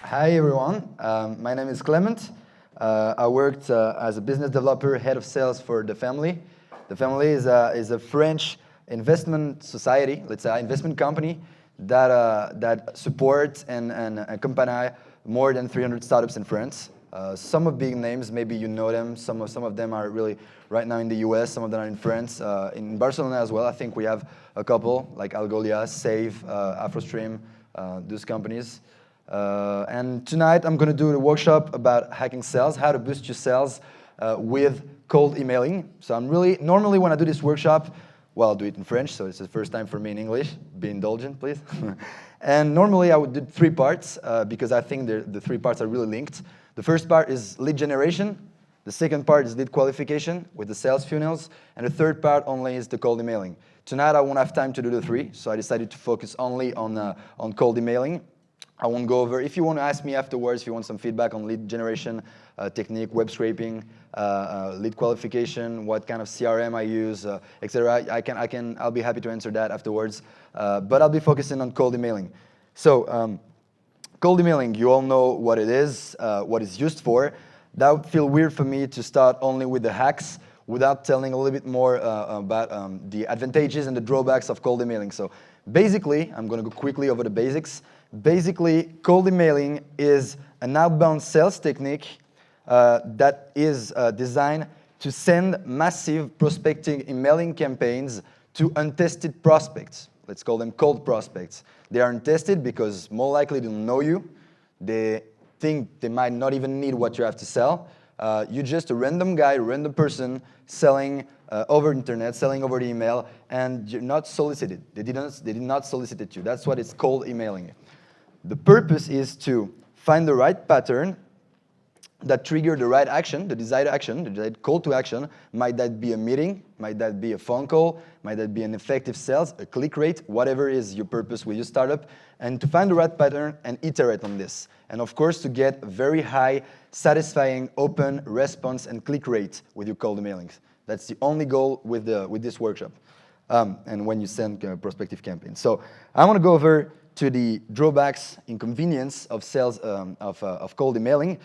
Hi everyone, my name is Clement. I worked as a business developer, head of sales for TheFamily. TheFamily is a French investment society, let's say investment company that supports and accompany more than 300 startups in France. Some of big names, maybe you know them. Some of them are really right now in the US. Some of them are in France, in Barcelona as well. I think we have a couple like Algolia, Save, AfroStream, those companies. And tonight I'm going to do a workshop about hacking sales, how to boost your sales with cold emailing. So normally when I do this workshop, well, I'll do it in French, so it's the first time for me in English. Be indulgent, please. And normally I would do 3 parts because I think the 3 parts are really linked. The first part is lead generation. The second part is lead qualification with the sales funnels. And the third part only is the cold emailing. Tonight I won't have time to do the 3, so I decided to focus only on cold emailing. I won't go over. If you want to ask me afterwards, if you want some feedback on lead generation technique, web scraping, lead qualification, what kind of CRM I use, etc., I'll be happy to answer that afterwards. But I'll be focusing on cold emailing. So cold emailing, you all know what it is, what it's used for. That would feel weird for me to start only with the hacks without telling a little bit more about the advantages and the drawbacks of cold emailing. So basically, I'm going to go quickly over the basics. Basically, cold emailing is an outbound sales technique that is designed to send massive prospecting emailing campaigns to untested prospects. Let's call them cold prospects. They are untested because more likely they don't know you. They think they might not even need what you have to sell. You're just a random guy, a random person selling over internet, selling over the email, and you're not solicited. They did not solicit you. That's what it's cold emailing. The purpose is to find the right pattern that trigger the right action, the desired call to action. Might that be a meeting? Might that be a phone call? Might that be an effective sales, a click rate, whatever is your purpose with your startup, and to find the right pattern and iterate on this. And of course, to get a very high, satisfying open response and click rate with your cold emailings. That's the only goal with this workshop. And when you send prospective campaigns. So I want to go over to the drawbacks, inconvenience of sales of cold emailing.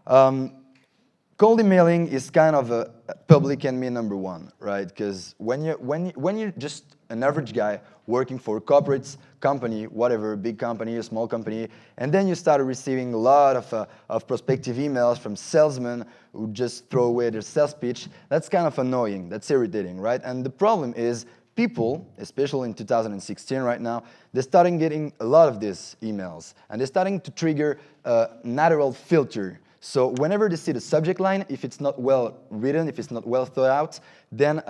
Cold emailing is kind of a public enemy number 1, right? Because when you're just an average guy working for a corporate company, whatever, big company, a small company, and then you start receiving a lot of prospective emails from salesmen who just throw away their sales pitch, that's kind of annoying, that's irritating, right? And the problem is people, especially in 2016 right now, they're starting getting a lot of these emails, and they're starting to trigger a natural filter. So whenever they see the subject line, if it's not well written, if it's not well thought out, then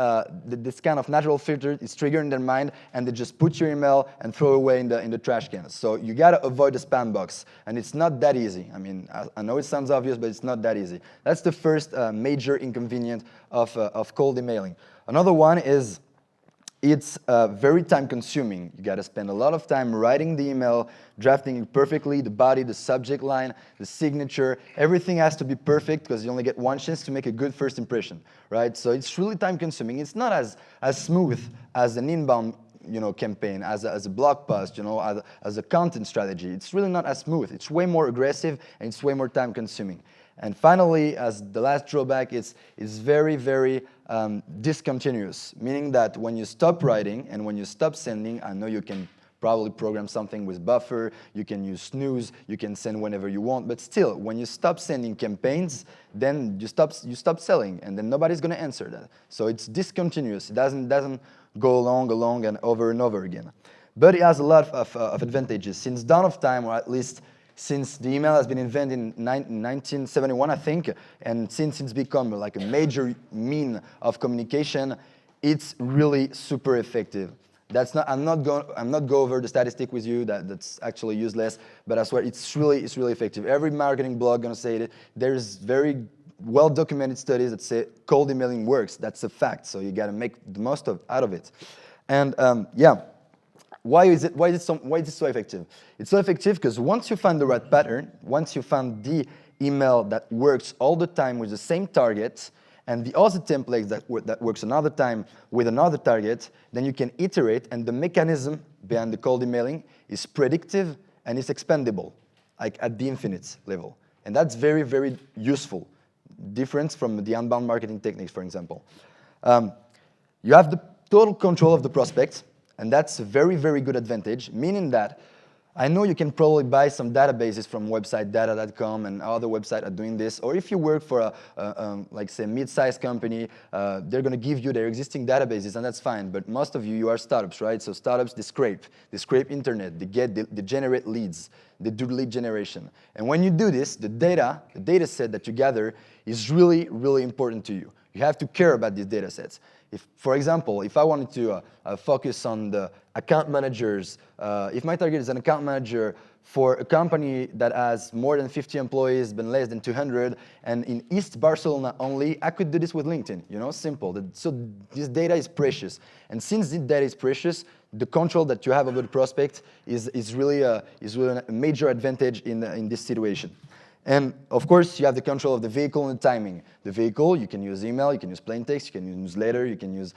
this kind of natural filter is triggered in their mind, and they just put your email and throw away in the trash cans. So you gotta avoid the spam box, and it's not that easy. I mean, I know it sounds obvious, but it's not that easy. That's the first major inconvenience of cold emailing. Another one is it's very time-consuming. You got to spend a lot of time writing the email, drafting it perfectly, the body, the subject line, the signature. Everything has to be perfect because you only get one chance to make a good first impression, right? So it's really time-consuming. It's not as smooth as an inbound campaign, as a blog post, as a content strategy. It's really not as smooth. It's way more aggressive, and it's way more time-consuming. And finally, as the last drawback, it's very, very discontinuous, meaning that when you stop writing and when you stop sending, I know you can probably program something with buffer, you can use snooze, you can send whenever you want, but still, when you stop sending campaigns, then you stop selling, and then nobody's going to answer that. So it's discontinuous. It doesn't go along and over again. But it has a lot of advantages. Since dawn of time, or at least since the email has been invented in 1971, I think, and since it's become like a major mean of communication, it's really super effective. I'm not go over the statistic with you. That's actually useless. But I swear it's really effective. Every marketing blog gonna say it. There's very well documented studies that say cold emailing works. That's a fact. So you gotta make the most out of it. And yeah. Why is it so effective? It's so effective because once you find the right pattern, once you find the email that works all the time with the same target, and the other templates that works another time with another target, then you can iterate, and the mechanism behind the cold emailing is predictive and it's expandable. like at the infinite level. And that's very, very useful. Different from the outbound marketing techniques, for example. You have the total control of the prospect, and that's a very, very good advantage, meaning that I know you can probably buy some databases from website data.com and other websites are doing this, or if you work for like say, mid-sized company, they're going to give you their existing databases, and that's fine. But most of you are startups, right? So startups, they scrape internet, they generate leads, they do lead generation. And when you do this, the data set that you gather is really, really important to you. You have to care about these data sets. If, for example, if I wanted to focus on the account managers, if my target is an account manager for a company that has more than 50 employees, but less than 200, and in East Barcelona only, I could do this with LinkedIn, simple. So this data is precious. And since this data is precious, the control that you have over the prospect is really a major advantage in this situation. And of course, you have the control of the vehicle and the timing. The vehicle, you can use email, you can use plain text, you can use newsletter, you can use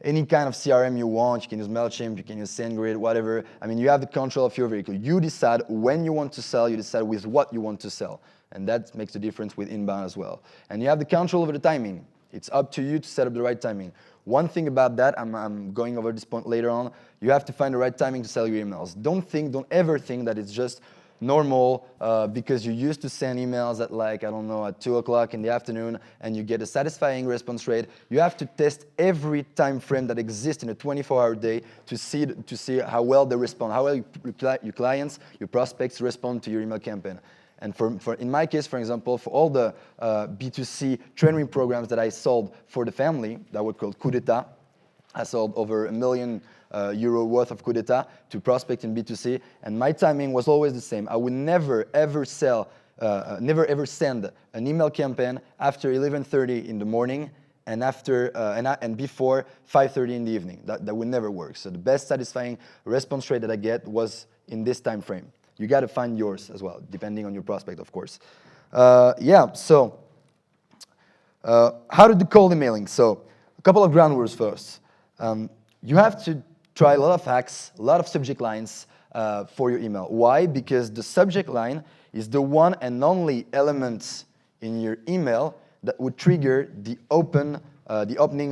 any kind of CRM you want, you can use MailChimp, you can use SendGrid, whatever. I mean, you have the control of your vehicle. You decide when you want to sell, you decide with what you want to sell. And that makes the difference with inbound as well. And you have the control over the timing. It's up to you to set up the right timing. One thing about that, I'm going over this point later on, you have to find the right timing to sell your emails. Don't ever think that it's just normal because you used to send emails at like, I don't know, at 2 o'clock in the afternoon and you get a satisfying response rate. You have to test every time frame that exists in a 24-hour day to see how well they respond, how well your clients, your prospects respond to your email campaign. And in my case, for example, for all the B2C training programs that I sold for TheFamily, that were called Coup d'etat, I sold over €1 million worth of coup d'etat to prospect in B2C, and my timing was always the same. I would never ever send an email campaign after 11:30 in the morning and before 5:30 in the evening. That would never work. So the best satisfying response rate that I get was in this time frame. You got to find yours as well, depending on your prospect, of course. So how to do cold emailing? So a couple of ground rules first. You have to try a lot of hacks, a lot of subject lines for your email. Why? Because the subject line is the one and only element in your email that would trigger the opening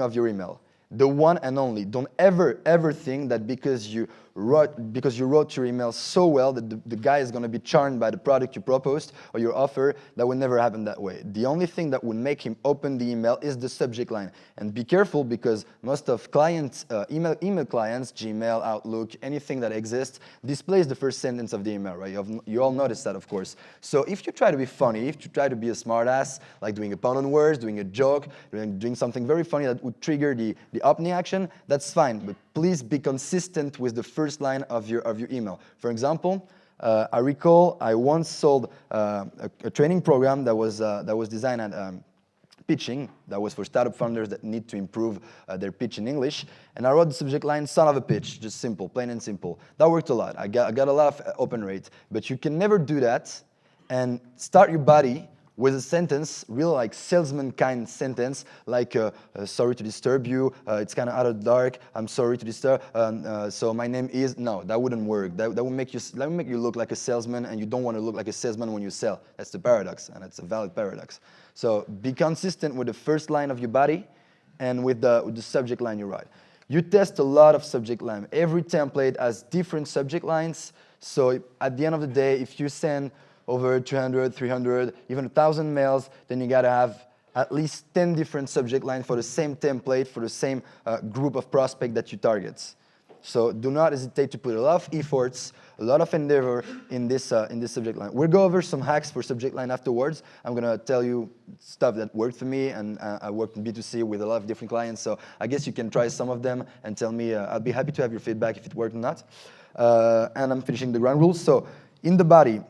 of your email. The one and only. Don't ever think that because you wrote your email so well that the guy is going to be charmed by the product you proposed or your offer. That would never happen that way. The only thing that would make him open the email is the subject line. And be careful because most of clients, email clients, Gmail, Outlook, anything that exists, displays the first sentence of the email, right? You all notice that, of course. So if you try to be funny, if you try to be a smartass, like doing a pun on words, doing a joke, doing something very funny that would trigger the opening action, that's fine. But please be consistent with the first line of your email. For example, I recall I once sold a training program that was designed at pitching. That was for startup founders that need to improve their pitch in English. And I wrote the subject line, son of a pitch, just simple, plain and simple. That worked a lot. I got a lot of open rate. But you can never do that and start your body with a sentence, real like salesman kind sentence, like sorry to disturb you, it's kind of out of the dark, I'm sorry to disturb, so my name is, no, that wouldn't work. That would make you look like a salesman, and you don't want to look like a salesman when you sell. That's the paradox, and it's a valid paradox. So be consistent with the first line of your body and with the subject line you write. You test a lot of subject line. Every template has different subject lines, so at the end of the day, if you send over 200, 300, even 1,000 mails, then you gotta have at least 10 different subject lines for the same template, for the same group of prospect that you target. So do not hesitate to put a lot of efforts, a lot of endeavor in this subject line. We'll go over some hacks for subject line afterwards. I'm gonna tell you stuff that worked for me, and I worked in B2C with a lot of different clients, so I guess you can try some of them and tell me, I'll be happy to have your feedback if it worked or not. And I'm finishing the ground rules. So in the body,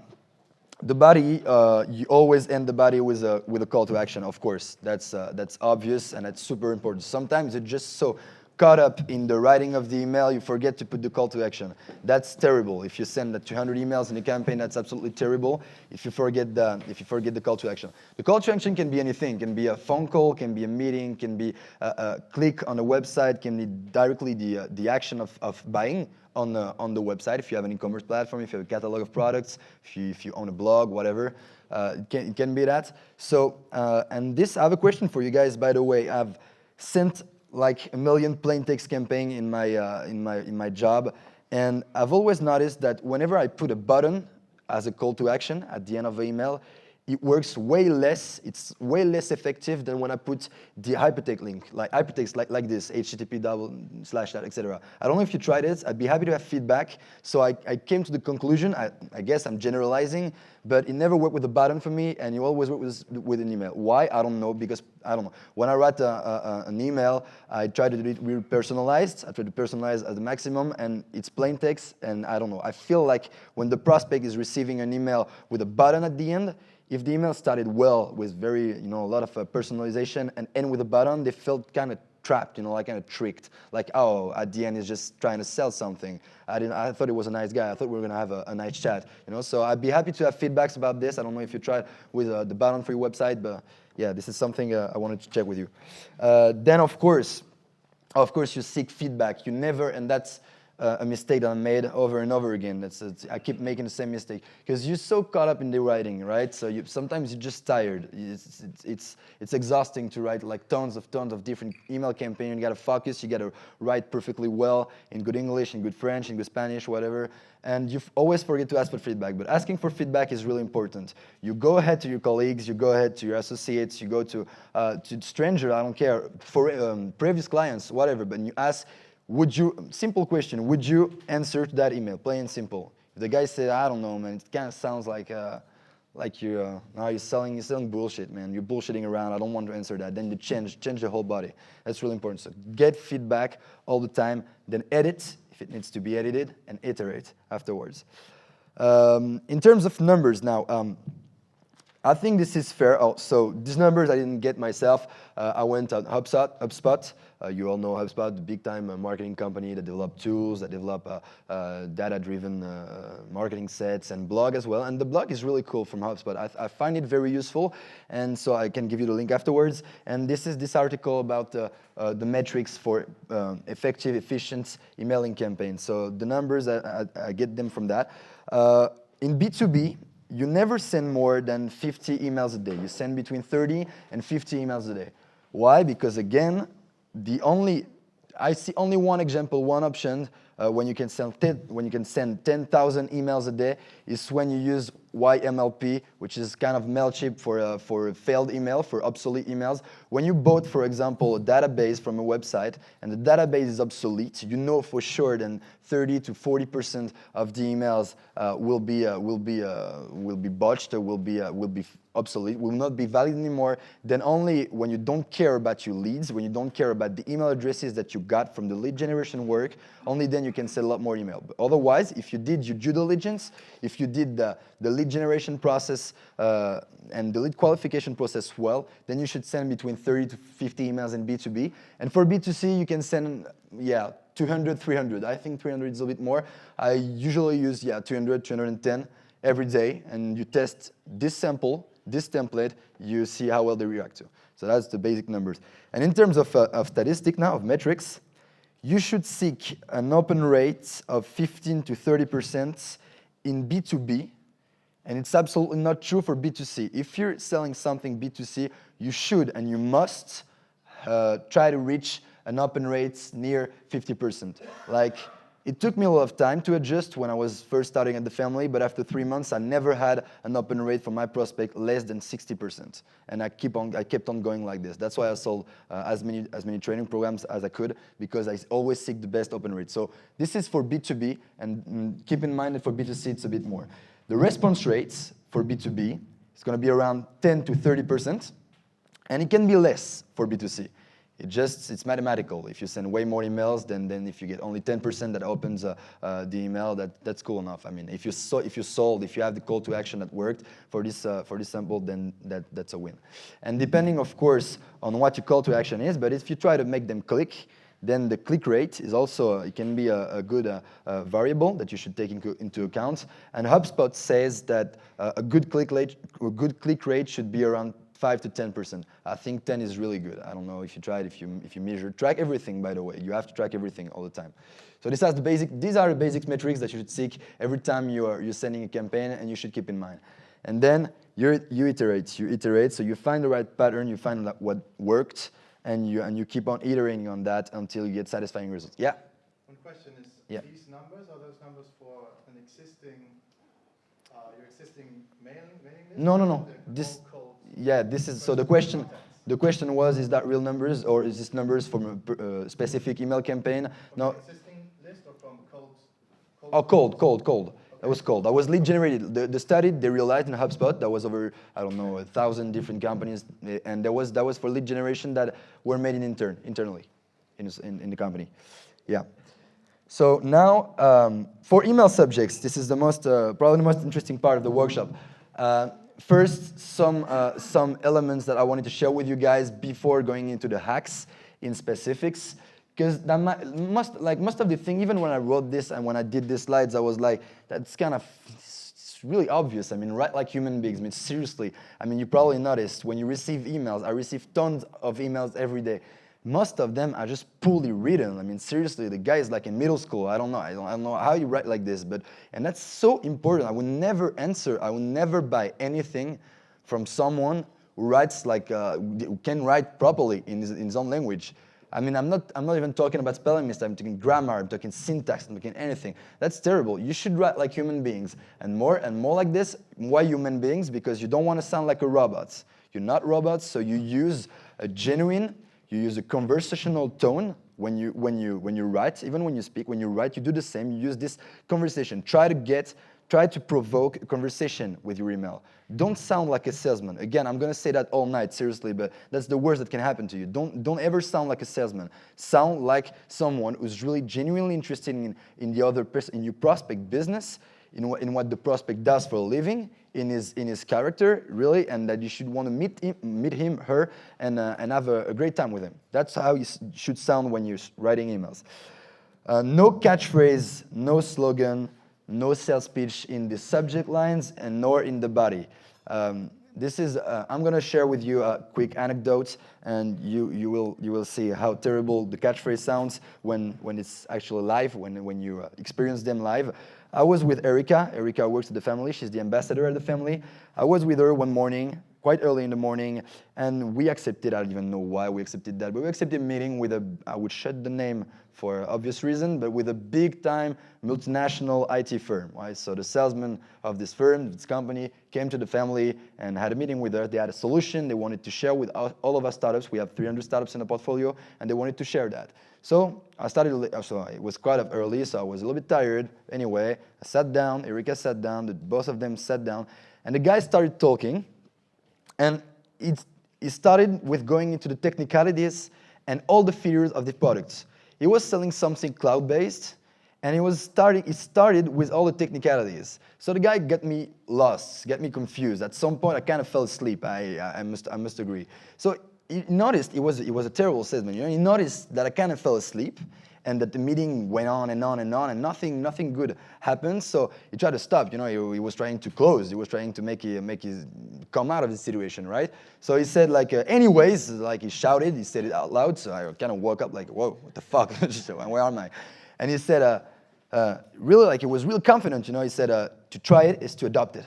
you always end the body with a call to action, of course. That's obvious and that's super important. Sometimes it's just so caught up in the writing of the email, you forget to put the call to action. That's terrible. If you send 200 emails in a campaign, that's absolutely terrible. If you forget the call to action. The call to action can be anything. It can be a phone call, can be a meeting, can be a click on a website, can be directly the action of buying on the website. If you have an e-commerce platform, if you have a catalog of products, if you own a blog, whatever, it can be that. So, and this, I have a question for you guys. By the way, I've sent like 1 million plain text campaign in my job, and I've always noticed that whenever I put a button as a call to action at the end of the email, it works way less. It's way less effective than when I put the hypertext link, like this, http:// etc. I don't know if you tried it. I'd be happy to have feedback. So I came to the conclusion, I guess I'm generalizing, but it never worked with a button for me, and it always worked with an email. Why? I don't know, because I don't know. When I write an email, I try to do it real personalized. I try to personalize at the maximum, and it's plain text, and I don't know. I feel like when the prospect is receiving an email with a button at the end, if the email started well with very, a lot of personalization and end with a button, they felt kind of trapped, like kind of tricked. Like, oh, at the end he's just trying to sell something. I thought he was a nice guy. I thought we were gonna have a nice chat. So I'd be happy to have feedbacks about this. I don't know if you tried with the button for your website, but yeah, this is something I wanted to check with you. Then of course, you seek feedback. You never, and that's a mistake that I made over and over again. I keep making the same mistake because you're so caught up in the writing, right? So sometimes you're just tired. It's exhausting to write like tons of different email campaigns. You gotta focus. You gotta write perfectly well in good English, in good French, in good Spanish, whatever. And you always forget to ask for feedback. But asking for feedback is really important. You go ahead to your colleagues. You go ahead to your associates. You go to strangers. I don't care, for previous clients, whatever. But you ask. Simple question, would you answer to that email? Plain and simple. If the guy said, I don't know, man, it kind of sounds like you're selling bullshit, man. You're bullshitting around. I don't want to answer that. Then you change the whole body. That's really important. So get feedback all the time, then edit if it needs to be edited, and iterate afterwards. In terms of numbers now, I think this is fair. So these numbers I didn't get myself. I went on HubSpot. You all know HubSpot, the big-time marketing company that develop tools, that develop data-driven marketing sets, and blog as well. And the blog is really cool from HubSpot. I find it very useful, and so I can give you the link afterwards. And this is this article about the metrics for effective, efficient emailing campaigns. So the numbers, I get them from that. In B2B, you never send more than 50 emails a day. You send between 30 and 50 emails a day. Why? Because again, I see only one example, one option when you can send 10,000 emails a day is when you use YMLP, which is kind of MailChimp for failed email, for obsolete emails. When you bought, for example, a database from a website and the database is obsolete, you know for sure then 30 to 40% of the emails will be botched or will be obsolete, will not be valid anymore. Then only when you don't care about your leads, when you don't care about the email addresses that you got from the lead generation work, only then you can send a lot more email. But otherwise, if you did your due diligence, if you did the lead generation process and the lead qualification process well, then you should send between 30 to 50 emails in B2B. And for B2C, you can send, 200, 300. I think 300 is a bit more. I usually use, 200, 210 every day, and you test this sample, this template, you see how well they react to. So that's the basic numbers. And in terms of statistic now, of metrics, you should seek an open rate of 15 to 30% in B2B, and it's absolutely not true for B2C. If you're selling something B2C, you should and you must try to reach an open rate near 50%. Like, it took me a lot of time to adjust when I was first starting at TheFamily, but after 3 months, I never had an open rate for my prospect less than 60%. And I kept on going like this. That's why I sold as many training programs as I could, because I always seek the best open rate. So this is for B2B, and keep in mind that for B2C, it's a bit more. The response rates for B2B is going to be around 10 to 30%, and it can be less for B2C. It's mathematical. If you send way more emails, then if you get only 10% that opens the email, that's cool enough. I mean, if you have the call to action that worked for this sample, then that's a win. And depending, of course, on what your call to action is, but if you try to make them click, Then the click rate is also, it can be a good variable that you should take into account. And HubSpot says that a good click rate should be around 5 to 10%. I think 10 is really good. I don't know if you tried, if you measure. Track everything, by the way. You have to track everything all the time. So these are the basic metrics that you should seek every time you're sending a campaign, and you should keep in mind. And then you iterate, so you find the right pattern, you find what worked, and you keep on iterating on that until you get satisfying results. Yeah? One question is, these numbers, are those numbers for an existing, your existing mailing list? No. This is, so the question was, is that real numbers, or is this numbers from a specific email campaign? No. From an existing list or from cold? Oh, cold. That was cold. That was lead generated. The study, they realized in HubSpot, that was over, I don't know, 1,000 different companies, and that was for lead generation that were made internally in the company. Yeah. So now, for email subjects, this is the probably the most interesting part of the workshop. First, some elements that I wanted to share with you guys before going into the hacks in specifics. Because most of the thing, even when I wrote this and when I did these slides, I was like, that's kind of, it's really obvious. I mean, write like human beings. I mean, seriously. I mean, you probably noticed when you receive emails, I receive tons of emails every day. Most of them are just poorly written. I mean, seriously, the guy is like in middle school. I don't know how you write like this, and that's so important. I would never buy anything from someone who writes who can write properly in his own language. I mean, I'm not even talking about spelling mistakes. I'm talking grammar. I'm talking syntax. I'm talking anything. That's terrible. You should write like human beings, and more like this. Why human beings? Because you don't want to sound like a robot. You're not robots, so you use you use a conversational tone when you write. Even when you speak, when you write, you do the same. You use this conversation. Try to provoke a conversation with your email. Don't sound like a salesman. Again, I'm going to say that all night, seriously, but that's the worst that can happen to you. Don't ever sound like a salesman. Sound like someone who's really genuinely interested in the other person, in your prospect business, in what the prospect does for a living, in his character, really, and that you should want to meet him, her, and have a great time with him. That's how you should sound when you're writing emails. No catchphrase, no slogan, no sales pitch in the subject lines, and nor in the body. I'm going to share with you a quick anecdote, and you will see how terrible the catchphrase sounds when it's actually live, when you experience them live. I was with Erica. Erica works at TheFamily. She's the ambassador at TheFamily. I was with her one morning, quite early in the morning, and we accepted, I don't even know why we accepted that, but we accepted a meeting with I would shut the name for obvious reason, but with a big-time multinational IT firm, right? So the salesman of this firm, this company, came to TheFamily and had a meeting with her. They had a solution they wanted to share with all of our startups. We have 300 startups in the portfolio, and they wanted to share that. So it was quite early, so I was a little bit tired. Anyway, I sat down, Erica sat down, both of them sat down, and the guy started talking, and it started with going into the technicalities and all the features of the products. He was selling something cloud-based, and it started with all the technicalities. So the guy got me lost, got me confused. At some point, I kind of fell asleep, I must agree. So he noticed, it was a terrible salesman. He noticed that I kind of fell asleep, and that the meeting went on and on and on, and nothing good happened. So he tried to stop. He was trying to close. He was trying to make his come out of the situation, right? So he said anyways, he shouted. He said it out loud. So I kind of woke up whoa, what the fuck? Where am I? And he said, really, he was real confident. He said, to try it is to adopt it.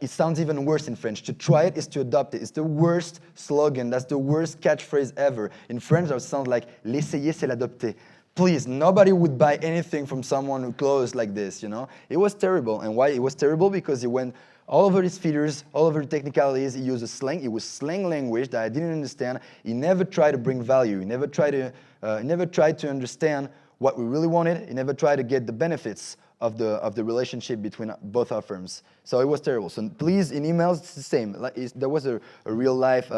It sounds even worse in French. To try it is to adopt it. It's the worst slogan. That's the worst catchphrase ever. In French, it sounds like l'essayer, c'est l'adopter. Please, nobody would buy anything from someone who closed like this, It was terrible. And why it was terrible? Because he went all over his features, all over the technicalities. He used slang. It was slang language that I didn't understand. He never tried to bring value. He never tried to understand what we really wanted. He never tried to get the benefits of the relationship between both our firms. So it was terrible. So please, in emails, it's the same. There was a real life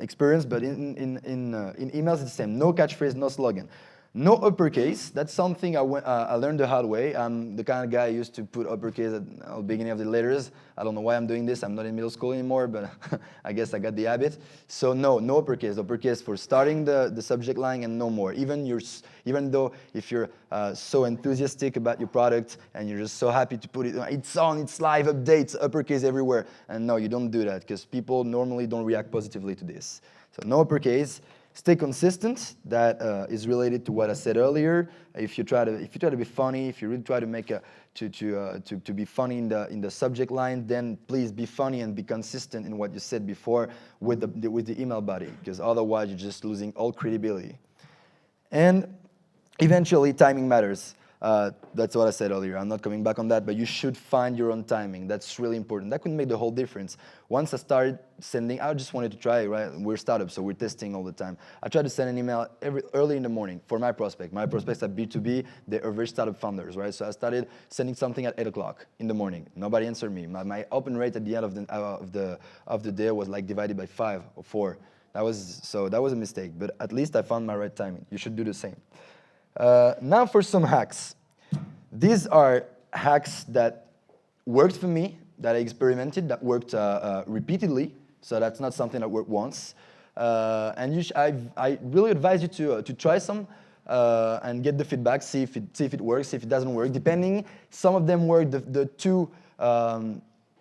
experience, but in emails, it's the same. No catchphrase, no slogan. No uppercase. That's something I learned the hard way. I'm the kind of guy who used to put uppercase at the beginning of the letters. I don't know why I'm doing this. I'm not in middle school anymore, but I guess I got the habit. So no uppercase. Uppercase for starting the subject line and no more. Even though if you're so enthusiastic about your product and you're just so happy to put it, it's on, it's live, updates, uppercase everywhere. And no, you don't do that because people normally don't react positively to this. So no uppercase. Stay consistent. That is related to what I said earlier. If you try to be funny, if you really try to make to be funny in the subject line, then please be funny and be consistent in what you said before with the email body, because otherwise you're just losing all credibility. And eventually, timing matters. That's what I said earlier. I'm not coming back on that, but you should find your own timing. That's really important. That could make the whole difference. Once I started sending, I just wanted to try it, right? We're startups, so we're testing all the time. I try to send an email early in the morning for my prospect. My prospects are B2B. They are very startup founders, right? So I started sending something at 8 o'clock in the morning. Nobody answered me. My open rate at the end of the day was like divided by 5 or 4. That was a mistake, but at least I found my right timing. You should do the same. Now for some hacks. These are hacks that worked for me, that I experimented, that worked repeatedly. So that's not something that worked once. And I really advise you to try some and get the feedback, see if it works, see if it doesn't work. Depending, some of them work. The two,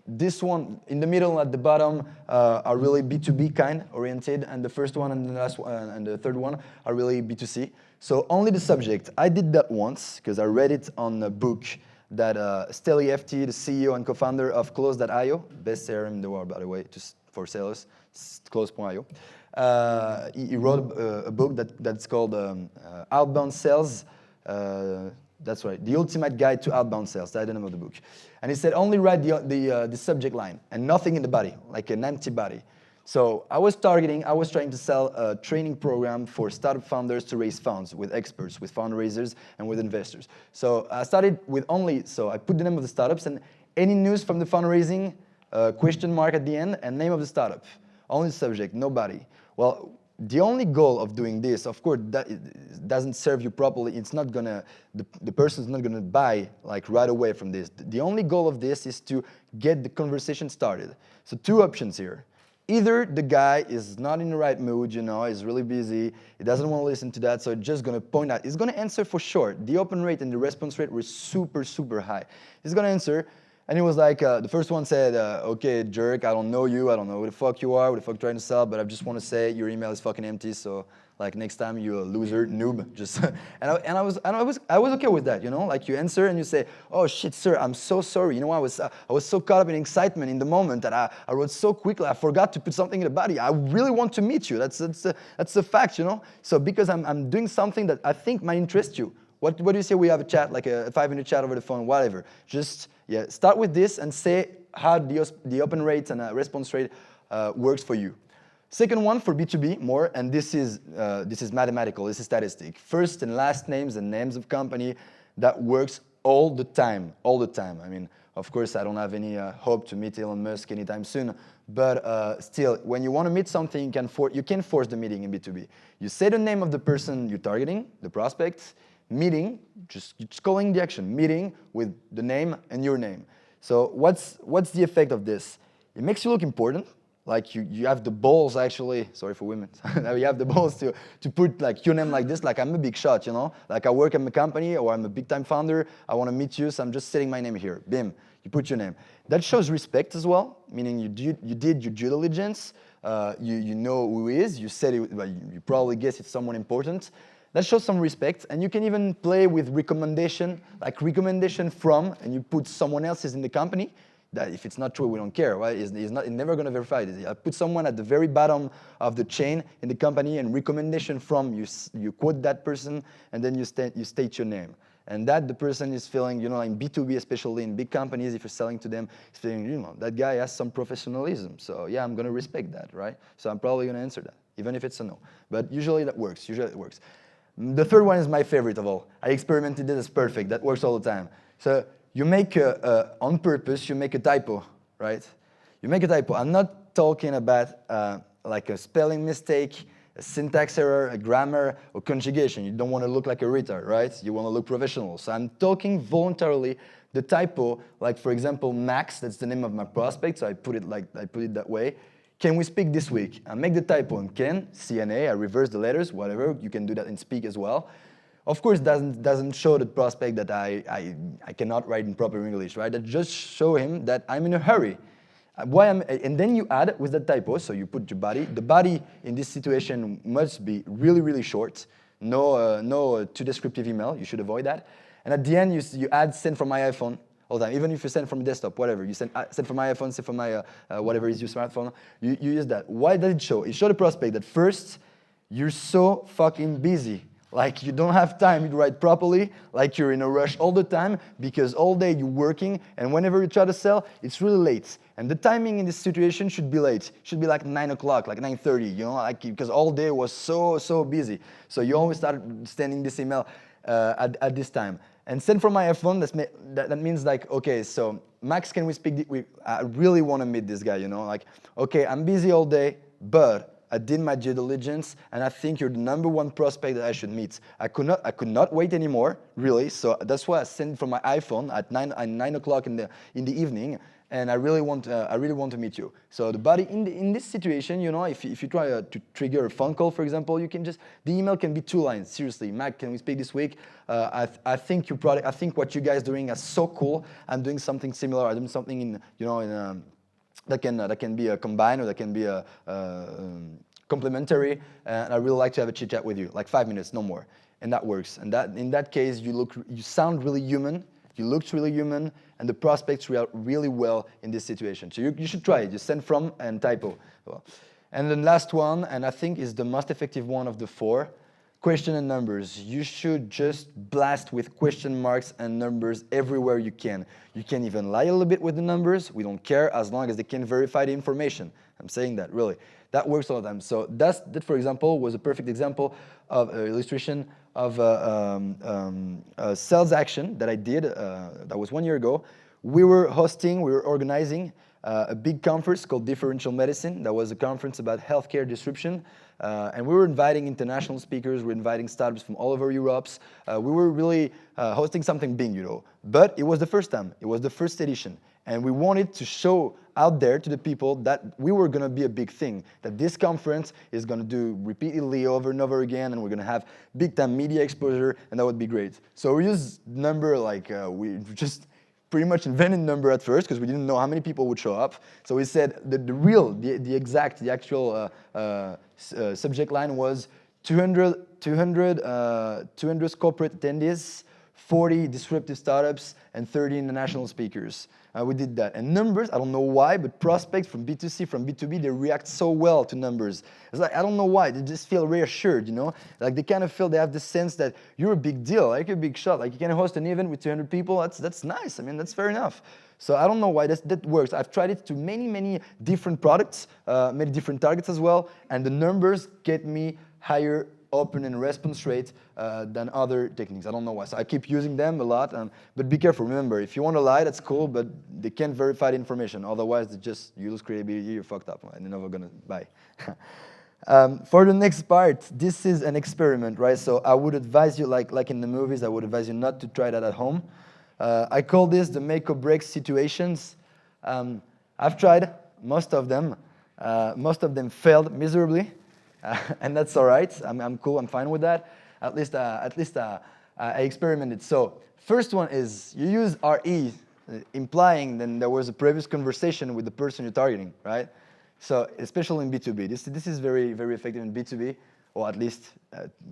this one in the middle at the bottom are really B2B kind oriented, and the first one and the last one and the third one are really B2C. So only the subject. I did that once because I read it on a book that Steli FT, the CEO and co-founder of Close.io, best CRM in the world, by the way, just for sales, Close.io. He wrote a book that's called Outbound Sales. That's right, The Ultimate Guide to Outbound Sales. That's the name of the book. And he said only write the subject line and nothing in the body, like an empty body. So I was trying to sell a training program for startup founders to raise funds with experts, with fundraisers, and with investors. So I started with so I put the name of the startups and any news from the fundraising, question mark at the end, and name of the startup. Only the subject, nobody. Well, the only goal of doing this, of course, that it doesn't serve you properly. It's not gonna, the person's not gonna buy like right away from this. The only goal of this is to get the conversation started. So two options here. Either the guy is not in the right mood, he's really busy, he doesn't want to listen to that, so it's just going to point out. He's going to answer for sure. The open rate and the response rate were super, super high. He's going to answer, and he was like, the first one said, okay, jerk, I don't know you, I don't know who the fuck you are, who the fuck you're trying to sell, but I just want to say your email is fucking empty, so like next time you're a loser, noob, just, and I was okay with that, like you answer and you say, oh shit, sir, I'm so sorry, I was so caught up in excitement in the moment that I wrote so quickly, I forgot to put something in the body. I really want to meet you. That's a fact, So because I'm doing something that I think might interest you. What do you say we have a chat, like a 5-minute chat over the phone, whatever? Just start with this and say how the open rate and response rate works for you. Second one for B2B, more, and this is mathematical, this is statistic. First and last names and names of company, that works all the time. I mean, of course, I don't have any hope to meet Elon Musk anytime soon, but still, when you want to meet something, you can force the meeting in B2B. You say the name of the person you're targeting, the prospect, meeting, just calling the action, meeting with the name and your name. So what's the effect of this? It makes you look important. Like you have the balls, actually, sorry for women, you have the balls to put like your name like this, like I'm a big shot, Like I work at a company or I'm a big time founder, I want to meet you, so I'm just setting my name here. Bim, you put your name. That shows respect as well, meaning you did your due diligence, you know who he is, you said it, well, you probably guess it's someone important. That shows some respect, and you can even play with recommendation, like recommendation from, and you put someone else's in the company. That if it's not true, we don't care, right? He's never going to verify it. I put someone at the very bottom of the chain in the company and recommendation from, you quote that person, and then you state your name. And that the person is feeling, in B2B, especially in big companies, if you're selling to them, is feeling, that guy has some professionalism. So yeah, I'm going to respect that, right? So I'm probably going to answer that, even if it's a no. But usually that works. The third one is my favorite of all. I experimented it, it's perfect. That works all the time. So you make on purpose, you make a typo, right? You make a typo. I'm not talking about like a spelling mistake a syntax error, a grammar, or conjugation. You don't want to look like a retard, right? You want to look professional. So I'm talking voluntarily the typo, like for example, Max, that's the name of my prospect, so I put it that way. Can we speak this week? I make the typo in can, CNA, I reverse the letters, whatever. You can do that in speak as well. Of course, doesn't show the prospect that I cannot write in proper English, right? That just show him that I'm in a hurry. And then you add with the typo, so you put your body. The body in this situation must be really, really short. No too descriptive email. You should avoid that. And at the end, you add send from my iPhone all the time. Even if you send from desktop, whatever. You send from my iPhone, send from my whatever is your smartphone. You use that. Why does it show? It shows the prospect that first, you're so fucking busy. Like you don't have time to write properly, like you're in a rush all the time because all day you're working and whenever you try to sell, it's really late. And the timing in this situation should be late. Should be like 9 o'clock, like 9:30, you know, like because all day was so busy. So you always start sending this email at this time. And send from my iPhone, that means like, okay, so Max, can we speak? I really want to meet this guy, you know, like, okay, I'm busy all day, but I did my due diligence, and I think you're the #1 prospect that I should meet. I could not wait anymore, really. So that's why I sent from my iPhone at 9 o'clock in the evening, and I really want to meet you. So the body in this situation, you know, if you try to trigger a phone call, for example, you can the email can be 2 lines. Seriously, Mac, can we speak this week? I think your product. I think what you guys doing is so cool. I'm doing something similar. I'm doing something in that can be a combined or that can be a complementary, and I really like to have a chit chat with you, like 5 minutes, no more, and that works. And that in that case, you sound really human, you look really human, and the prospects react really well in this situation. So you should try it. You send from and typo. And then last one, and I think is the most effective one of the 4. Question and numbers. You should just blast with question marks and numbers everywhere you can. You can even lie a little bit with the numbers. We don't care as long as they can verify the information. I'm saying that, really. That works all the time. So that, for example, was a perfect example of an illustration of a sales action that I did. That was 1 year ago. We were organizing a big conference called Differential Medicine. That was a conference about healthcare disruption. And we were inviting international speakers, we were inviting startups from all over Europe. We were really hosting something big, you know. But it was the first time, it was the first edition. And we wanted to show out there to the people that we were going to be a big thing, that this conference is going to do repeatedly over and over again, and we're going to have big-time media exposure, and that would be great. So we used number like we just pretty much invented number at first because we didn't know how many people would show up. So we said the actual subject line was 200 corporate attendees, 40 disruptive startups, and 30 international speakers. We did that. And numbers, I don't know why, but prospects from B2C, from B2B, they react so well to numbers. It's like, I don't know why, they just feel reassured, you know? Like they kind of feel, they have the sense that you're a big deal, like you're a big shot. Like you can host an event with 200 people, that's nice. I mean, that's fair enough. So I don't know why that works. I've tried it to many different products, many different targets as well, and the numbers get me higher open and response rate than other techniques. I don't know why. So I keep using them a lot. But be careful. Remember, if you want to lie, that's cool, but they can't verify the information. Otherwise, you lose credibility, you're fucked up, and you're never going to buy. For the next part, this is an experiment, right? So I would advise you, like in the movies, I would advise you not to try that at home. I call this the make or break situations. I've tried most of them. Most of them failed miserably. And that's all right. I'm cool. I'm fine with that. At least I experimented. So first one is you use RE, implying then there was a previous conversation with the person you're targeting, right? So especially in B2B, this is very effective in B2B, or at least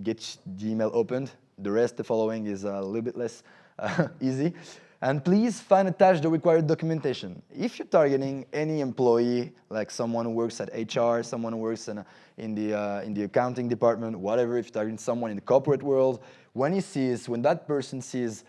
get the email opened. The rest, the following, is a little bit less easy. And please find attached the required documentation. If you're targeting any employee, like someone who works at HR, someone who works in the accounting department, whatever, if you're targeting someone in the corporate world, when that person sees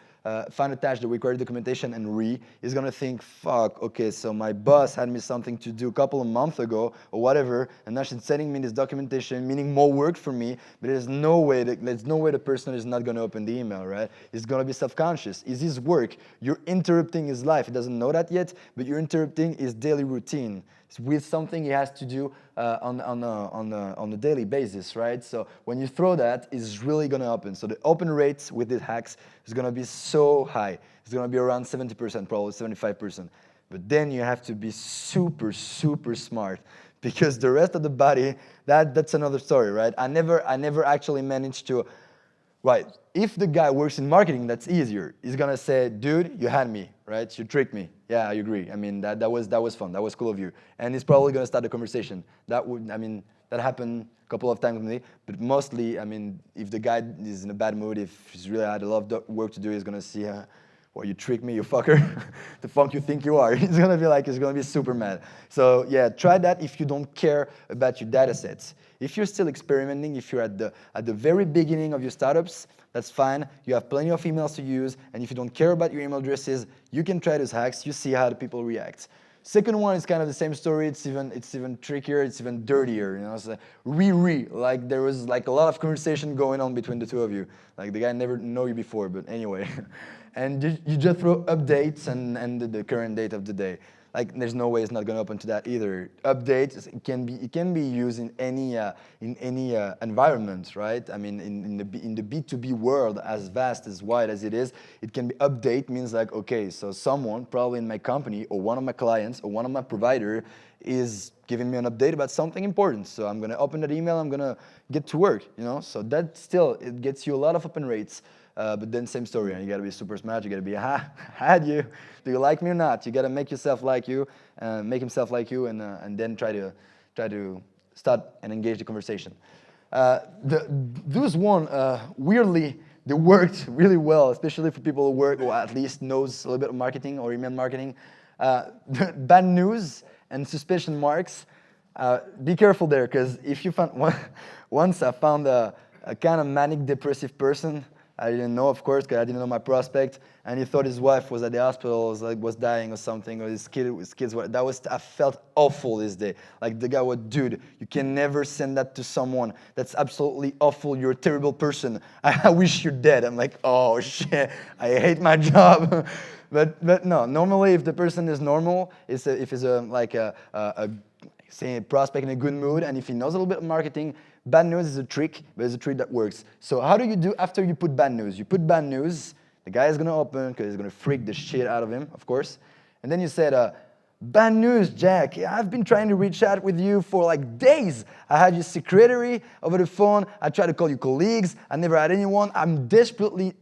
find attached the required documentation and is going to think, fuck, okay, so my boss had me something to do a couple of months ago or whatever, and now she's sending me this documentation, meaning more work for me, but there's no way the person is not going to open the email, right? He's going to be self-conscious. Is his work. You're interrupting his life. He doesn't know that yet, but you're interrupting his daily routine with something he has to do on a daily basis, right? So when you throw that, it's really gonna open. So the open rate with these hacks is gonna be so high. It's gonna be around 70%, probably 75%. But then you have to be super, super smart because the rest of the body, that's another story, right? I never actually managed to. Right. If the guy works in marketing, that's easier. He's gonna say, "Dude, you had me, right? You tricked me." Yeah, I agree. I mean, that was fun. That was cool of you. And he's probably gonna start a conversation. That happened a couple of times with me. But mostly, I mean, if the guy is in a bad mood, if he's really had a lot of work to do, he's gonna see, well, you tricked me, you fucker. The fuck you think you are? He's gonna be super mad. So yeah, try that if you don't care about your data sets. If you're still experimenting, if you're at the very beginning of your startups, that's fine. You have plenty of emails to use, and if you don't care about your email addresses, you can try those hacks. You see how the people react. Second one is kind of the same story. It's even trickier. It's even dirtier. You know, it's like there was like a lot of conversation going on between the two of you. Like the guy never know you before, but anyway, and you just throw updates and the current date of the day. Like there's no way it's not going to open to that either. Updates it can be used in any environment, right? I mean, in the B2B world, as vast as wide as it is, it can be update means like, okay, so someone probably in my company or one of my clients or one of my provider is giving me an update about something important. So I'm going to open that email. I'm going to get to work. You know, so that still it gets you a lot of open rates. But then same story, and you gotta be super smart. You gotta be, had you? Do you like me or not? You gotta make yourself like you, make himself like you, and then try to start and engage the conversation. Those one weirdly they worked really well, especially for people who work or at least knows a little bit of marketing or email marketing. Bad news and suspicion marks. Be careful there, because if you find once I found a kind of manic depressive person. I didn't know, of course, because I didn't know my prospect, and he thought his wife was at the hospital, was dying or something, or his kids were. I felt awful this day. Like the guy was, dude, you can never send that to someone. That's absolutely awful. You're a terrible person. I wish you're dead. I'm like, oh shit, I hate my job. But no, normally if the person is normal, if it's say a prospect in a good mood, and if he knows a little bit of marketing, bad news is a trick, but it's a trick that works. So how do you do after you put bad news? You put bad news, the guy is gonna open because it's gonna freak the shit out of him, of course. And then you said, bad news, Jack. I've been trying to reach out with you for like days. I had your secretary over the phone. I tried to call your colleagues. I never had anyone. I'm desperately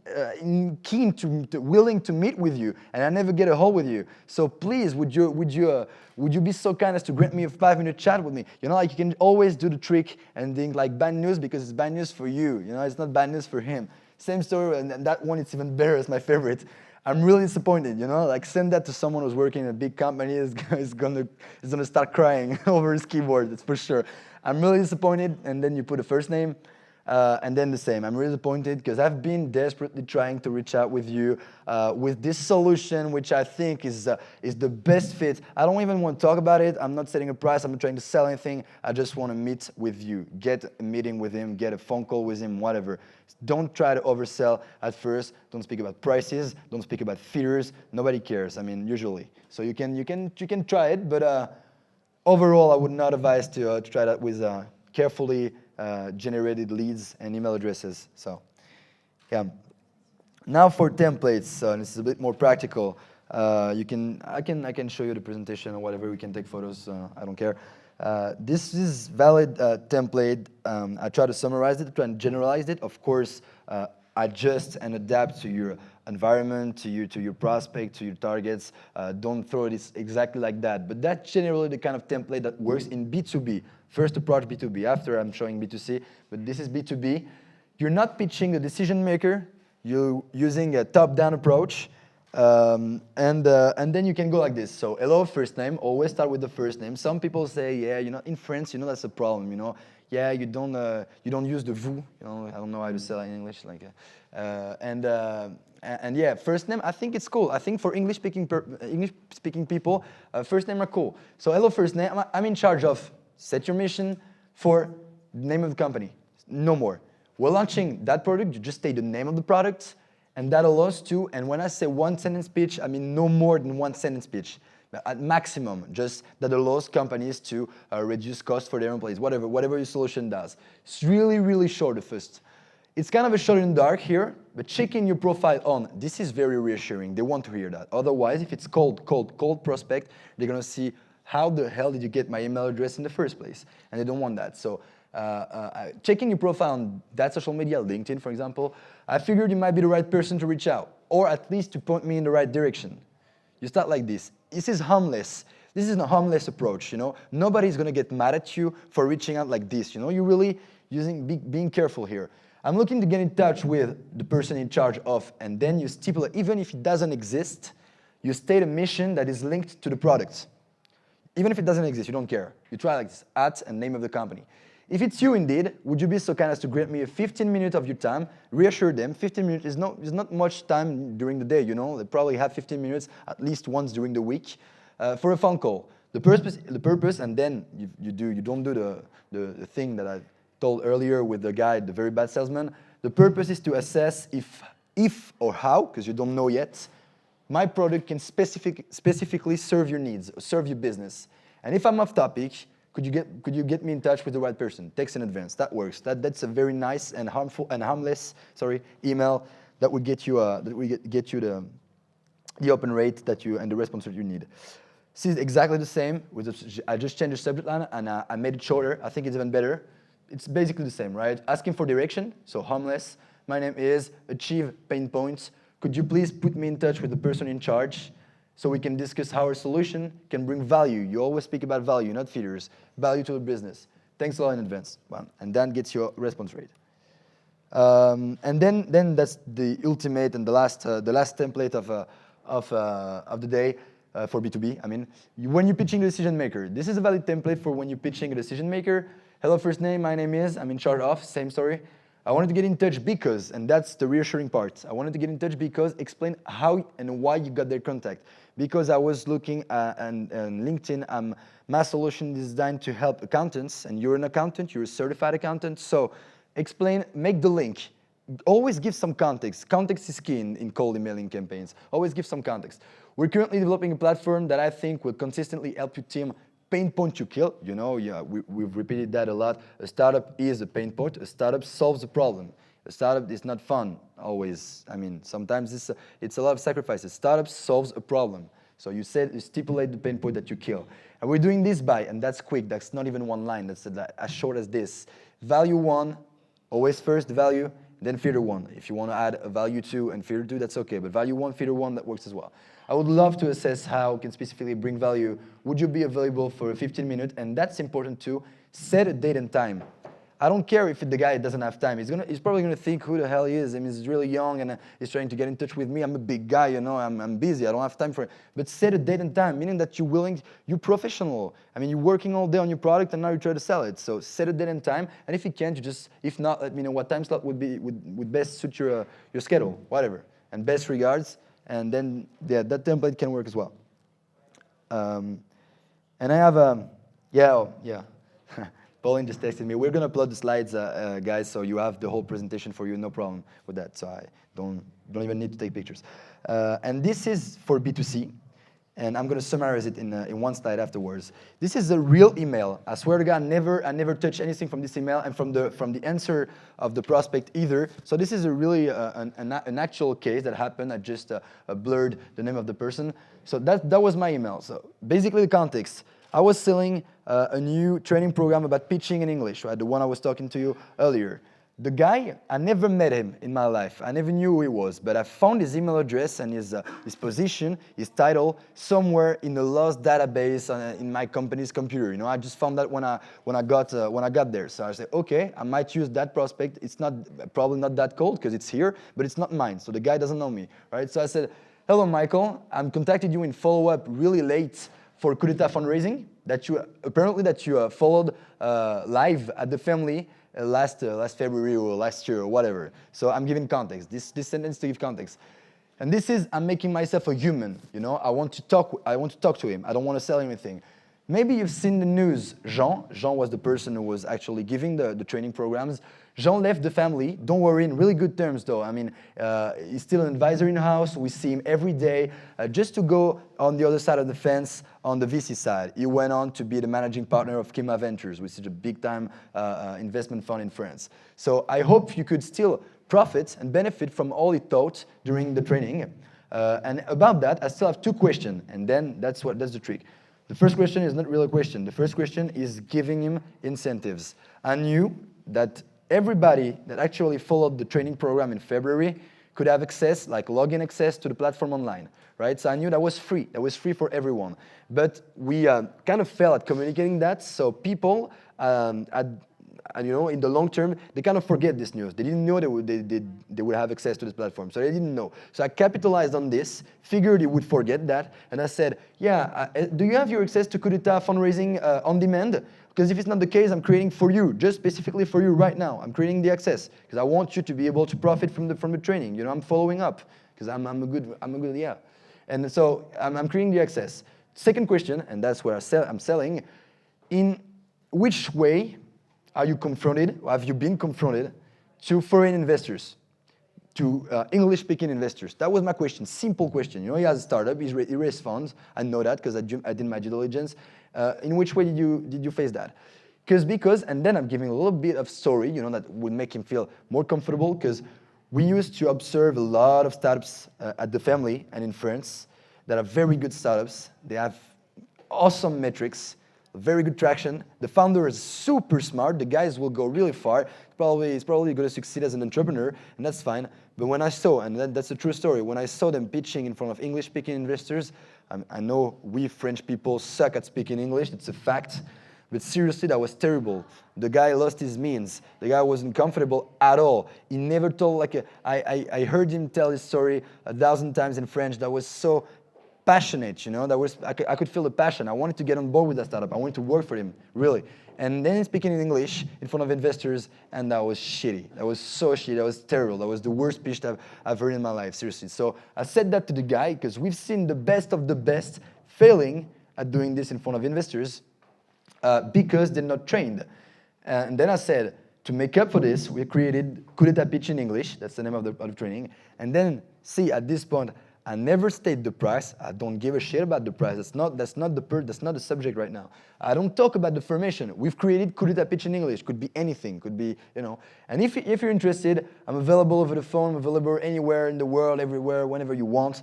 keen willing to meet with you, and I never get a hold with you. So please, would you be so kind as to grant me a 5-minute chat with me? You know, like you can always do the trick and think like bad news because it's bad news for you. You know, it's not bad news for him. Same story, and that one it's even better. It's my favorite. I'm really disappointed, you know. Like send that to someone who's working in a big company is gonna start crying over his keyboard. That's for sure. I'm really disappointed, and then you put a first name, and then the same. I'm really disappointed because I've been desperately trying to reach out with you with this solution, which I think is the best fit. I don't even want to talk about it. I'm not setting a price. I'm not trying to sell anything. I just want to meet with you, get a meeting with him, get a phone call with him, whatever. Don't try to oversell at first. Don't speak about prices. Don't speak about features. Nobody cares. I mean, usually. So you can try it, but overall, I would not advise to try that with carefully generated leads and email addresses. So, yeah. Now for templates. So this is a bit more practical. I can show you the presentation or whatever. We can take photos. I don't care. This is valid template. I try to summarize it, try and generalize it. Of course, adjust and adapt to your environment, to your prospect, to your targets. Don't throw it exactly like that. But that's generally the kind of template that works in B2B. First approach B2B. After I'm showing B2C, but this is B2B. You're not pitching a decision maker. You're using a top-down approach. And then you can go like this. So hello, first name. Always start with the first name. Some people say, yeah, you know, in France, you know, that's a problem. You know, yeah, you don't use the vous. You know, I don't know how to say it in English. Like, and yeah, first name. I think it's cool. I think for English-speaking people, first name are cool. So hello, first name. I'm in charge of set your mission for the name of the company. No more. We're launching that product. You just say the name of the product. And that allows to, and when I say one sentence pitch, I mean no more than one sentence pitch. at maximum, just that allows companies to reduce costs for their employees, whatever your solution does. It's really, really short at first. It's kind of a shot in the dark here, but checking your profile on, this is very reassuring. They want to hear that. Otherwise, if it's cold prospect, they're gonna see, how the hell did you get my email address in the first place? And they don't want that. So checking your profile on that social media, LinkedIn, for example, I figured you might be the right person to reach out, or at least to point me in the right direction. You start like this. This is harmless. This is a harmless approach, you know. Nobody's gonna get mad at you for reaching out like this, you know. You're really being careful here. I'm looking to get in touch with the person in charge of, and then you stipulate, even if it doesn't exist, you state a mission that is linked to the product. Even if it doesn't exist, you don't care. You try like this, at and name of the company. If it's you indeed, would you be so kind as to grant me a 15 minutes of your time, reassure them, 15 minutes is not much time during the day, you know, they probably have 15 minutes at least once during the week for a phone call. The purpose, and then you don't do the thing that I told earlier with the guy, the very bad salesman. The purpose is to assess if or how, because you don't know yet, my product can specifically serve your needs, serve your business. And if I'm off topic, could you get me in touch with the right person? Text in advance. That works. That's a very nice and harmless email that would get you the open rate that you and the response that you need. This is exactly the same. I just changed the subject line and I made it shorter. I think it's even better. It's basically the same, right? Asking for direction, so harmless. My name is, achieve pain points. Could you please put me in touch with the person in charge so we can discuss how our solution can bring value? You always speak about value, not features. Value to the business. Thanks a lot in advance. Well, and that gets your response rate. And then that's the ultimate and the last template of the day for B2B. I mean, when you're pitching a decision maker, this is a valid template for when you're pitching a decision maker. Hello, first name, my name is, I'm in charge of, same story. I wanted to get in touch because, and that's the reassuring part, I wanted to get in touch because, explain how and why you got their contact. Because I was looking on LinkedIn, my solution is designed to help accountants, and you're an accountant, you're a certified accountant, so explain, make the link. Always give some context. Context is key in cold emailing campaigns. Always give some context. We're currently developing a platform that I think will consistently help your team pain point you kill. You know, yeah, we've repeated that a lot. A startup is a pain point. A startup solves a problem. A startup is not fun always. I mean, sometimes it's a lot of sacrifices. Startup solves a problem. So you stipulate the pain point that you kill. And we're doing this by, and that's quick, that's not even one line, that's as short as this. Value one, always first the value, then filter one. If you want to add a value two and filter two, that's okay. But value one, filter one, that works as well. I would love to assess how we can specifically bring value. Would you be available for a 15 minutes? And that's important too. Set a date and time. I don't care if the guy doesn't have time. He's probably gonna think who the hell he is. I mean, he's really young and he's trying to get in touch with me. I'm a big guy, you know. I'm busy. I don't have time for it. But set a date and time, meaning that you're professional. I mean, you're working all day on your product and now you try to sell it. So set a date and time. And if you can't, if not, let me know what time slot would best suit your schedule, whatever. And best regards. And then that template can work as well. And I have Pauline just texted me. We're gonna upload the slides, guys, so you have the whole presentation for you. No problem with that. So I don't even need to take pictures. And this is for B2C, and I'm gonna summarize it in one slide afterwards. This is a real email. I swear to God, I never touched anything from this email and from the answer of the prospect either. So this is a really an actual case that happened. I just blurred the name of the person. So that was my email. So basically the context. I was selling a new training program about pitching in English, right? The one I was talking to you earlier. The guy, I never met him in my life. I never knew who he was, but I found his email address and his position, his title, somewhere in the lost database in my company's computer. You know, I just found that when I got there. So I said, okay, I might use that prospect. It's probably not that cold because it's here, but it's not mine. So the guy doesn't know me, right? So I said, hello, Michael. I'm contacted you in follow-up really late for Coup d'etat fundraising that you followed live at TheFamily last February or last year or whatever. So I'm giving context. This sentence to give context. And I'm making myself a human, you know. I want to talk to him. I don't want to sell anything. Maybe you've seen the news. Jean was the person who was actually giving the training programs. Jean left the family. Don't worry, in really good terms though. I mean, he's still an advisor in house. We see him every day. Just to go on the other side of the fence, on the VC side, he went on to be the managing partner of Kima Ventures, which is a big-time investment fund in France. So I hope you could still profit and benefit from all he taught during the training. And about that, I still have 2 questions, and then that's the trick. The first question is not really a question. The first question is giving him incentives. I knew that everybody that actually followed the training program in February could have access, like login access to the platform online, right? So I knew that was free. That was free for everyone. But we kind of failed at communicating that, so people and in the long term, they kind of forget this news. They didn't know they would have access to this platform, so they didn't know. So I capitalized on this, figured he would forget that, and I said, yeah, do you have your access to Coup d'etat fundraising on demand? Because if it's not the case, I'm creating for you, just specifically for you right now. I'm creating the access, because I want you to be able to profit from the training. I'm following up, because I'm a good, yeah. And so I'm creating the access. Second question, and that's where I'm selling, in which way are you confronted, or have you been confronted, to foreign investors, to English-speaking investors? That was my question, simple question. He has a startup, he raised funds. I know that because I did my due diligence. In which way did you face that? Because, and then I'm giving a little bit of story, that would make him feel more comfortable, because we used to observe a lot of startups at TheFamily and in France that are very good startups. They have awesome metrics, very good traction. The founder is super smart. The guys will go really far. He's probably going to succeed as an entrepreneur, and that's fine. But when I saw, and that's a true story, when I saw them pitching in front of English-speaking investors, I know we French people suck at speaking English. It's a fact. But seriously, that was terrible. The guy lost his means. The guy wasn't comfortable at all. He never told, I heard him tell his story 1,000 times in French. That was so passionate, I could feel the passion. I wanted to get on board with that startup. I wanted to work for him, really. And then he's speaking in English in front of investors, and that was shitty. That was so shitty. That was terrible. That was the worst pitch I've heard in my life, seriously. So I said that to the guy, because we've seen the best of the best failing at doing this in front of investors because they're not trained. And then I said, to make up for this, we created Coup d'etat pitch in English. That's the name of the training. And then, see, at this point, I never state the price. I don't give a shit about the price. That's not the subject right now. I don't talk about the formation. We've created Coup d'etat pitch in English. Could be anything. Could be, And if you're interested, I'm available over the phone. I'm available anywhere in the world, everywhere, whenever you want,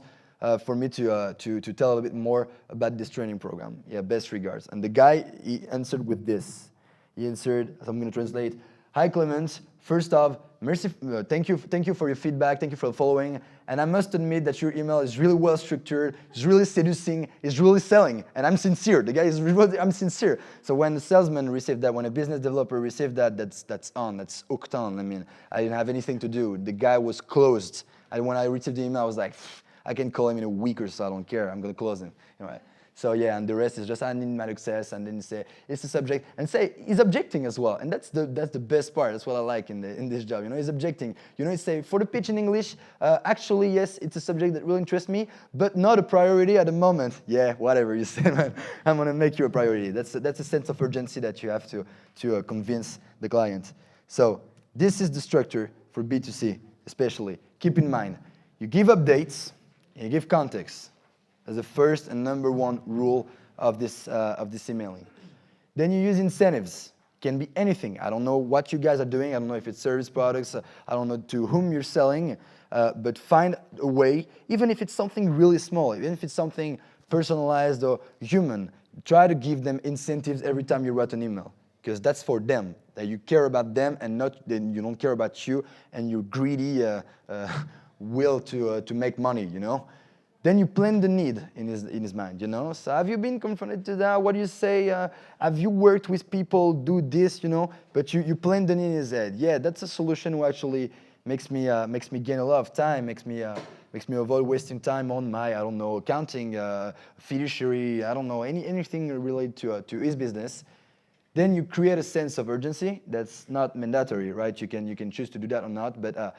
for me to tell a little bit more about this training program. Yeah, best regards. And the guy, he answered with this. He answered, so I'm going to translate. Hi, Clément. First off, thank you for your feedback. Thank you for following. And I must admit that your email is really well structured, is really seducing, is really selling. And I'm sincere. The guy is really, I'm sincere. So when the salesman received that, when a business developer received that, that's hooked on. I mean, I didn't have anything to do. The guy was closed. And when I received the email, I was like, I can call him in a week or so. I don't care. I'm going to close him. So yeah, and the rest is just I need my access, and then you say it's the subject, and say he's objecting as well, and that's the best part. That's what I like in this job. He's objecting. You say for the pitch in English, actually yes, it's a subject that really interests me, but not a priority at the moment. Yeah, whatever you say, man. I'm gonna make you a priority. That's a sense of urgency that you have to convince the client. So this is the structure for B2C, especially. Keep in mind, you give updates, and you give context. As the first and number one rule of this emailing. Then you use incentives. Can be anything. I don't know what you guys are doing. I don't know if it's service products. I don't know to whom you're selling. But find a way, even if it's something really small, even if it's something personalized or human, try to give them incentives every time you write an email. Because that's for them. That you care about them and you don't care about you and your greedy will to make money, Then you plant the need in his mind, So have you been confronted to that? What do you say? Have you worked with people do this, But you plant the need in his head. Yeah, that's a solution who actually makes me gain a lot of time, makes me avoid wasting time on my, I don't know, accounting, fiduciary, I don't know, anything related to his business. Then you create a sense of urgency. That's not mandatory, right? You can choose to do that or not. But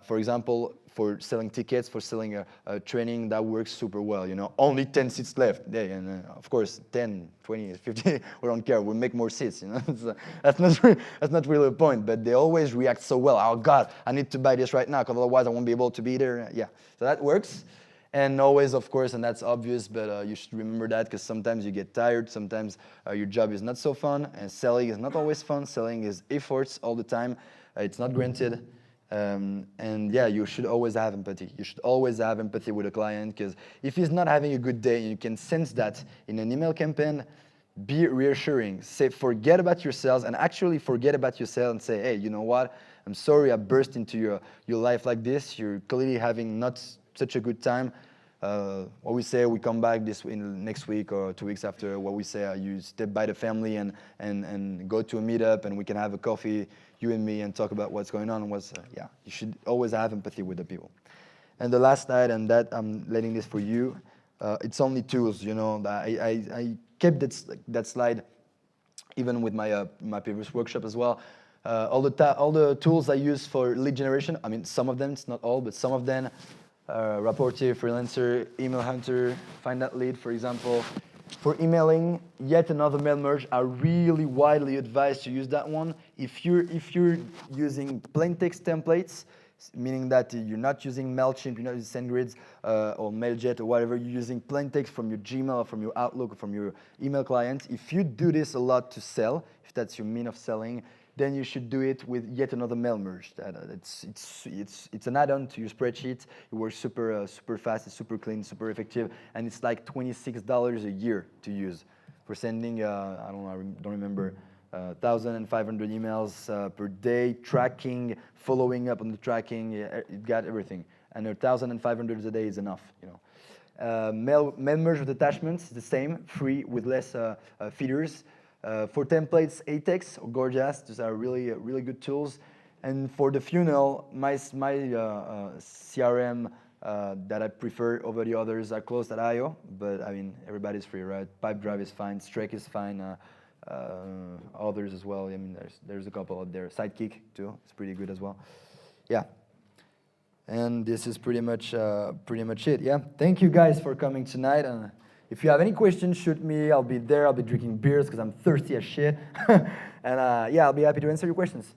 for example, for selling tickets, for selling a training, that works super well. Only 10 seats left. Yeah, and of course, 10, 20, 50, we don't care. We'll make more seats. So that's not really the point. But they always react so well. Oh God, I need to buy this right now, because otherwise I won't be able to be there. Yeah, so that works. And always, of course, and that's obvious, but you should remember that, because sometimes you get tired, sometimes your job is not so fun, and selling is not always fun. Selling is efforts all the time. It's not granted. And yeah, you should always have empathy. You should always have empathy with a client, because if he's not having a good day, and you can sense that in an email campaign, be reassuring. Say, forget about your sales, and actually forget about your sales and say, hey, you know what? I'm sorry I burst into your life like this. You're clearly having not such a good time. What we say, we come back next week or 2 weeks after. What we say, you step by the family and go to a meetup, and we can have a coffee, you and me, and talk about what's going on. Yeah, you should always have empathy with the people. And the last slide, and that I'm letting this for you. It's only tools. I kept that slide even with my previous workshop as well. All the tools I use for lead generation. I mean, some of them, it's not all, but some of them. Rapporteur, Freelancer, Email Hunter, Find That Lead, for example. For emailing, yet another mail merge. I really widely advise to use that one. If you're using plain text templates, meaning that you're not using MailChimp, you're not using SendGrid or MailJet or whatever, you're using plain text from your Gmail or from your Outlook or from your email client. If you do this a lot to sell, if that's your mean of selling, then you should do it with yet another mail merge. It's an add-on to your spreadsheet. It works super fast, it's super clean, super effective, and it's like $26 a year to use for sending. I don't remember. 1,500 emails per day, tracking, following up on the tracking. It got everything, and 1,500 a day is enough. Mail merge with attachments, the same, free with less feeders. For templates, Atex or Gorgias, those are really good tools. And for the funnel, my CRM that I prefer over the others are Close.io, but I mean, everybody's free, right? Pipedrive is fine, Strike is fine, others as well. I mean, there's a couple out there. Sidekick too, it's pretty good as well. Yeah. And this is pretty much it. Yeah. Thank you guys for coming tonight. And if you have any questions, shoot me. I'll be there. I'll be drinking beers because I'm thirsty as shit. And yeah, I'll be happy to answer your questions.